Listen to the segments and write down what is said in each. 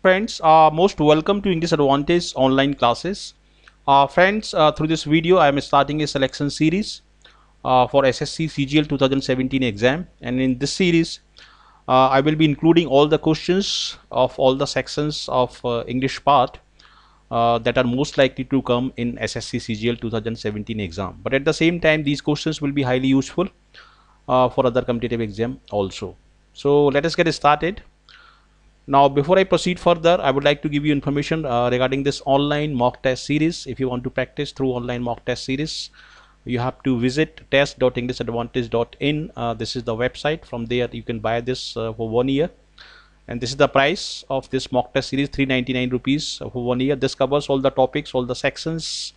Friends, most welcome to English Advantage online classes. Friends, through this video, I am starting a selection series for SSC CGL 2017 exam, and in this series, I will be including all the questions of all the sections of English part that are most likely to come in SSC CGL 2017 exam. But at the same time, these questions will be highly useful for other competitive exam also. So let us get started. Now, before I proceed further, I would like to give you information regarding this online mock test series. If you want to practice through online mock test series, you have to visit test.englissadvantage.in. This is the website. From there, you can buy this for 1 year. And this is the price of this mock test series, 399 rupees for 1 year. This covers all the topics, all the sections.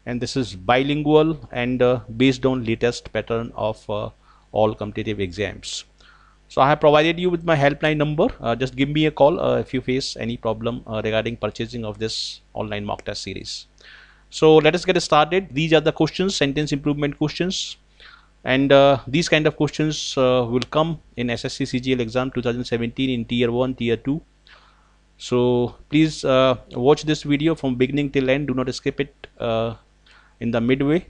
And this is bilingual and based on latest pattern of all competitive exams. So I have provided you with my helpline number. Just give me a call if you face any problem regarding purchasing of this online mock test series. So let us get started. These are the questions, sentence improvement questions, and these kind of questions will come in SSC CGL exam 2017 in tier 1, tier 2. So please watch this video from beginning till end. Do not skip it in the midway,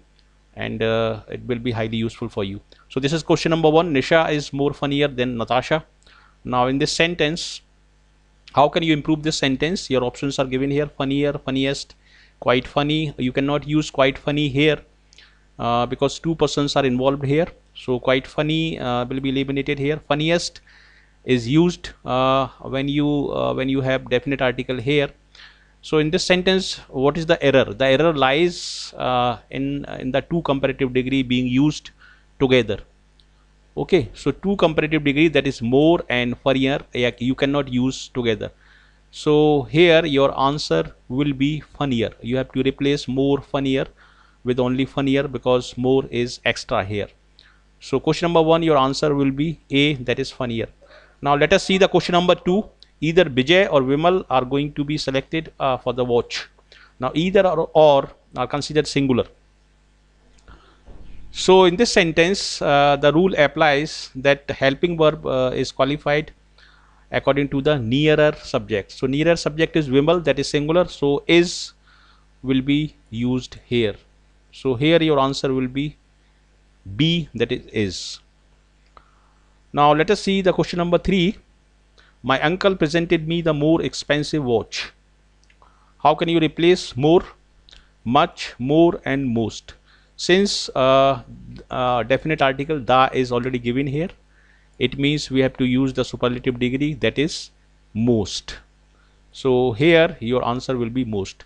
and it will be highly useful for you. So this is question number 1. Nisha is more funnier than Natasha. Now in this sentence, how can you improve this sentence? Your options are given here: funnier, funniest, quite funny. You cannot use quite funny here because two persons are involved here. So quite funny will be eliminated here. Funniest is used when you have definite article here. So in this sentence, what is the error? The error lies in the two comparative degree being used together. Okay, so two comparative degree, that is more and funnier, you cannot use together. So here your answer will be funnier. You have to replace more funnier with only funnier because more is extra here. So question number 1, your answer will be A, that is funnier. Now let us see the question number 2. Either Bijay or Vimal are going to be selected for the watch. Now either or are considered singular. So in this sentence, the rule applies that helping verb is qualified according to the nearer subject. So nearer subject is Vimal, that is singular. So is will be used here. So here your answer will be B, that is. Now let us see the question number 3. My uncle presented me the more expensive watch. How can you replace more? Much, more, and most. Since definite article the is already given here, it means we have to use the superlative degree, that is most. So here your answer will be most.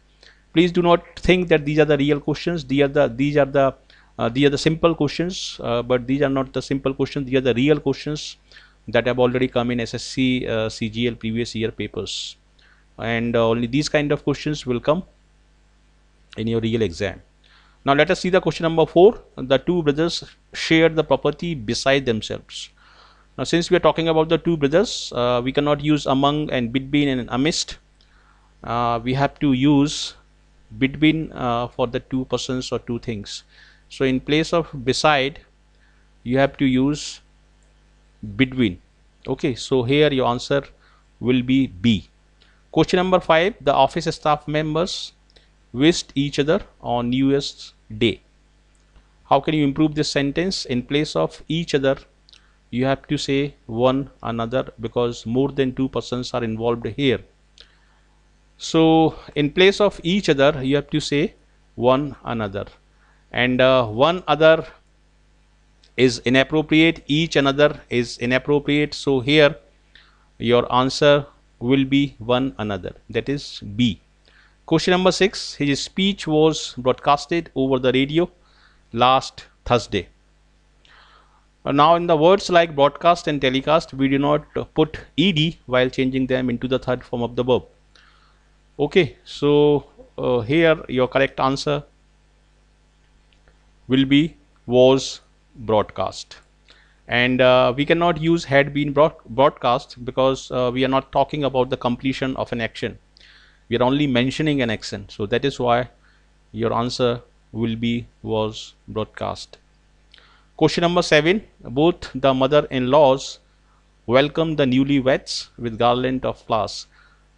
Please do not think that these are the real questions. These are the simple questions, but these are not the simple questions. These are the real questions that have already come in SSC CGL previous year papers, and only these kind of questions will come in your real exam. Now let us see the question number 4. The two brothers shared the property beside themselves. Now since we are talking about the two brothers, we cannot use among and between and amidst. We have to use between for the two persons or two things. So in place of beside, you have to use between. Okay, so here your answer will be B. Question number 5. The office staff members wished each other on New Year's Day. How can you improve this sentence? In place of each other, you have to say one another because more than two persons are involved here. So in place of each other, you have to say one another, and one other is inappropriate, each another is inappropriate. So here your answer will be one another, that is B. Question number 6. His speech was broadcasted over the radio last Thursday. Now in the words like broadcast and telecast, we do not put ed while changing them into the third form of the verb. Okay, so here your correct answer will be was broadcast, and we cannot use had been broadcast because we are not talking about the completion of an action. We are only mentioning an action, so that is why your answer will be was broadcast. Question number 7. Both the mother-in-laws welcomed the newlyweds with garland of flowers.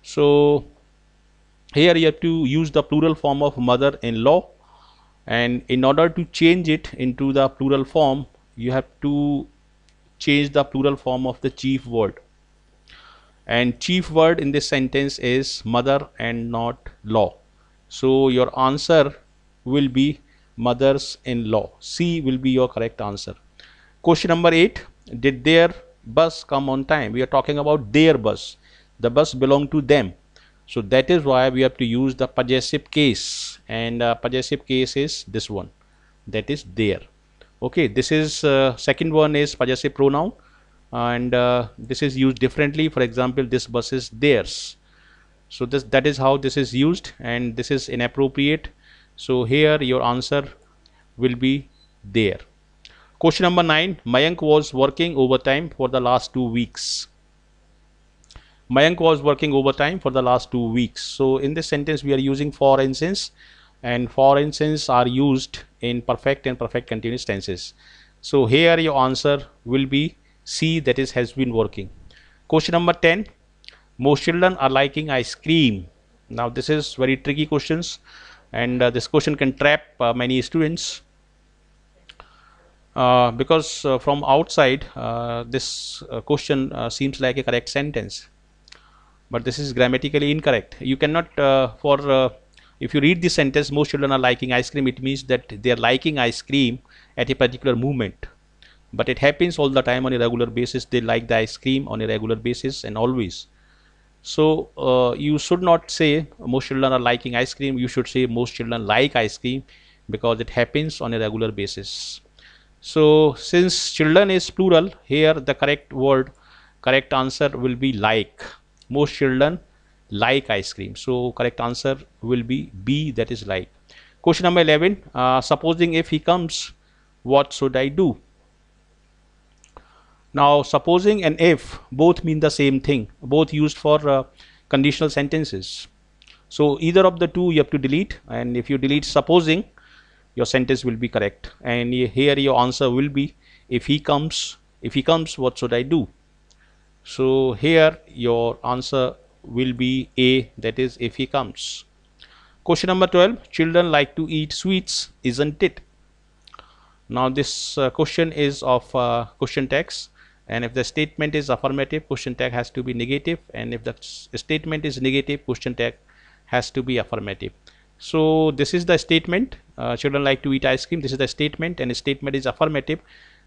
So here you have to use the plural form of mother-in-law, and in order to change it into the plural form, you have to change the plural form of the chief word, and chief word in this sentence is mother and not law. So your answer will be mothers-in-law. C will be your correct answer. Question number 8, did their bus come on time? We are talking about their bus. The bus belonged to them. So that is why we have to use the possessive case, and possessive case is this one, that is their. Okay, this is second one is possessive pronoun, and this is used differently. For example, this bus is theirs. So that is how this is used, and this is inappropriate. So here your answer will be there. Question number 9, Mayank was working overtime for the last 2 weeks. Mayank was working overtime for the last 2 weeks. So in this sentence we are using for instance, and for instance are used in perfect and perfect continuous tenses. So here your answer will be C, that is has been working. Question number 10, most children are liking ice cream. Now this is very tricky questions, and this question can trap many students because from outside this question seems like a correct sentence, but this is grammatically incorrect. You cannot if you read this sentence, most children are liking ice cream, it means that they are liking ice cream at a particular moment, but it happens all the time on a regular basis. They like the ice cream on a regular basis and always. So you should not say most children are liking ice cream, you should say most children like ice cream, because it happens on a regular basis. So since children is plural, here the correct answer will be like. Most children like ice cream, so correct answer will be B, that is like. Question number 11, supposing if he comes, what should I do? Now supposing and if both mean the same thing, both used for conditional sentences. So either of the two you have to delete, and if you delete supposing, your sentence will be correct, and here your answer will be if he comes, what should I do? So here your answer will be A, that is if he comes. Question number 12, children like to eat sweets, isn't it? Now this question is of question text, and if the statement is affirmative, question tag has to be negative, and if the statement is negative, question tag has to be affirmative. So this is the statement, children like to eat ice cream. This is the statement, and the statement is affirmative,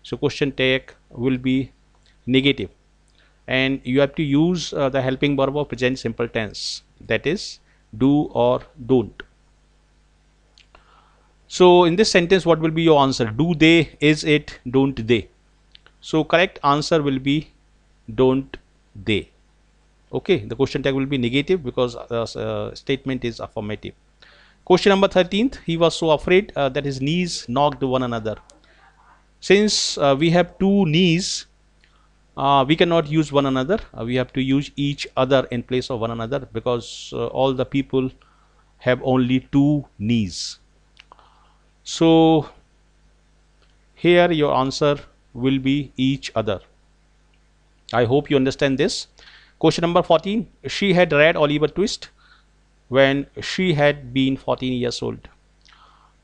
so question tag will be negative, and you have to use the helping verb of present simple tense, that is do or don't. So in this sentence what will be your answer? Do they, is it, don't they? So correct answer will be don't they. Okay, the question tag will be negative because statement is affirmative. Question number 13, he was so afraid that his knees knocked one another. Since we have two knees, we cannot use one another, we have to use each other in place of one another, because all the people have only two knees. So here your answer will be each other. I hope you understand this. Question number 14, she had read Oliver Twist when she had been 14 years old.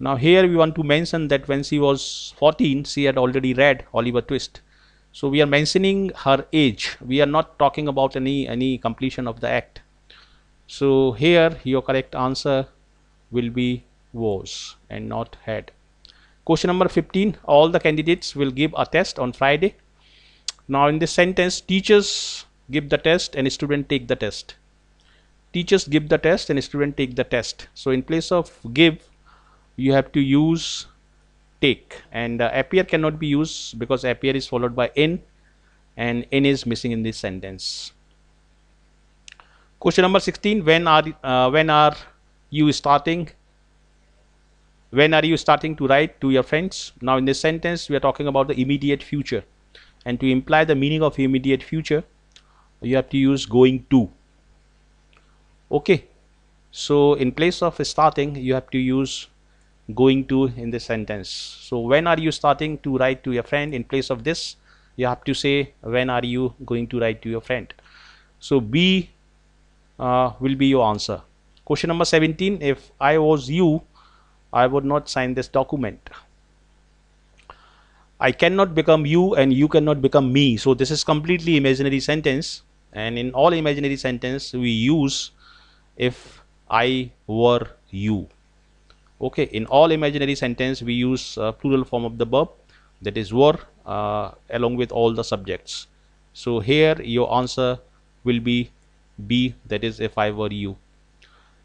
Now here we want to mention that when she was 14, she had already read Oliver Twist. So we are mentioning her age, we are not talking about any completion of the act. So here your correct answer will be was and not had. Question number 15, all the candidates will give a test on Friday. Now in this sentence, teachers give the test and student take the test. Teachers give the test and student take the test. So in place of give, you have to use take, and appear cannot be used because appear is followed by in, and in is missing in this sentence. Question number 16, when are you starting to write to your friends? Now in this sentence we are talking about the immediate future, and to imply the meaning of immediate future you have to use going to. Okay, so in place of starting you have to use going to in this sentence. So when are you starting to write to your friend, in place of this you have to say when are you going to write to your friend. So B will be your answer. Question number 17, if I was you, I would not sign this document. I cannot become you and you cannot become me. So this is completely imaginary sentence, and in all imaginary sentence we use if I were you. Okay, in all imaginary sentence we use plural form of the verb, that is were, along with all the subjects. So here your answer will be B, that is if I were you.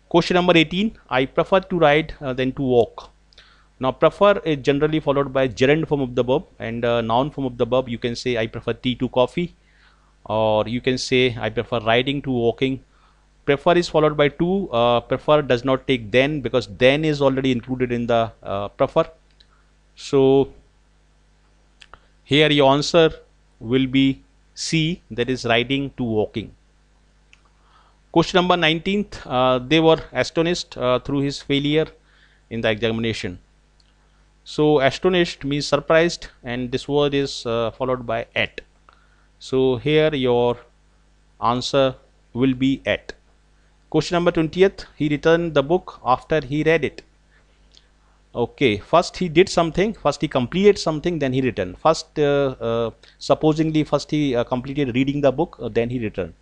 Question number 18, I prefer to ride than to walk. Now prefer is generally followed by gerund form of the verb, and noun form of the verb you can say I prefer tea to coffee, or you can say I prefer riding to walking. Prefer is followed by to. Prefer does not take then, because then is already included in the prefer. So here your answer will be C, that is riding to walking. Question number 19th, they were astonished through his failure in the examination. So astonished means surprised, and this word is followed by at. So here your answer will be at. Question number 20th, he returned the book after he read it. Okay, first he did something, first he completed something, then he returned. First, supposingly first he completed reading the book, then he returned.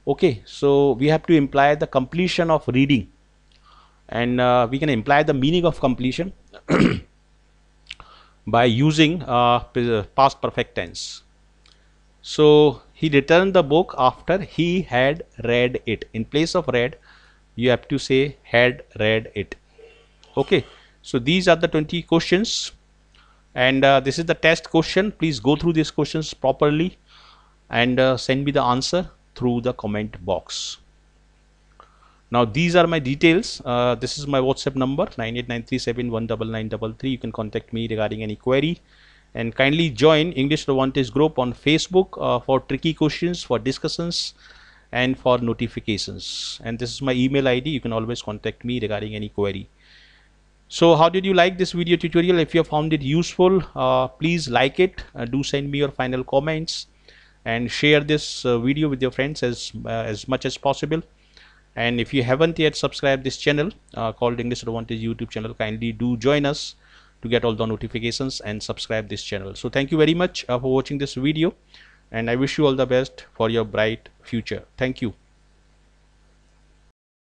Okay, so we have to imply the completion of reading, and we can imply the meaning of completion by using past perfect tense. So he returned the book after he had read it. In place of read, you have to say had read it. Okay, so these are the 20 questions, and this is the test question. Please go through these questions properly and send me the answer through the comment box. Now these are my details. This is my WhatsApp number 9893719933. You can contact me regarding any query, and kindly join English Advantage group on Facebook for tricky questions, for discussions, and for notifications. And this is my email ID. You can always contact me regarding any query. So how did you like this video tutorial? If you have found it useful, please like it. Do send me your final comments and share this video with your friends as much as possible. And if you haven't yet subscribed this channel called English Advantage YouTube channel, kindly do join us to get all the notifications and subscribe this channel. So thank you very much for watching this video, and I wish you all the best for your bright future. Thank you.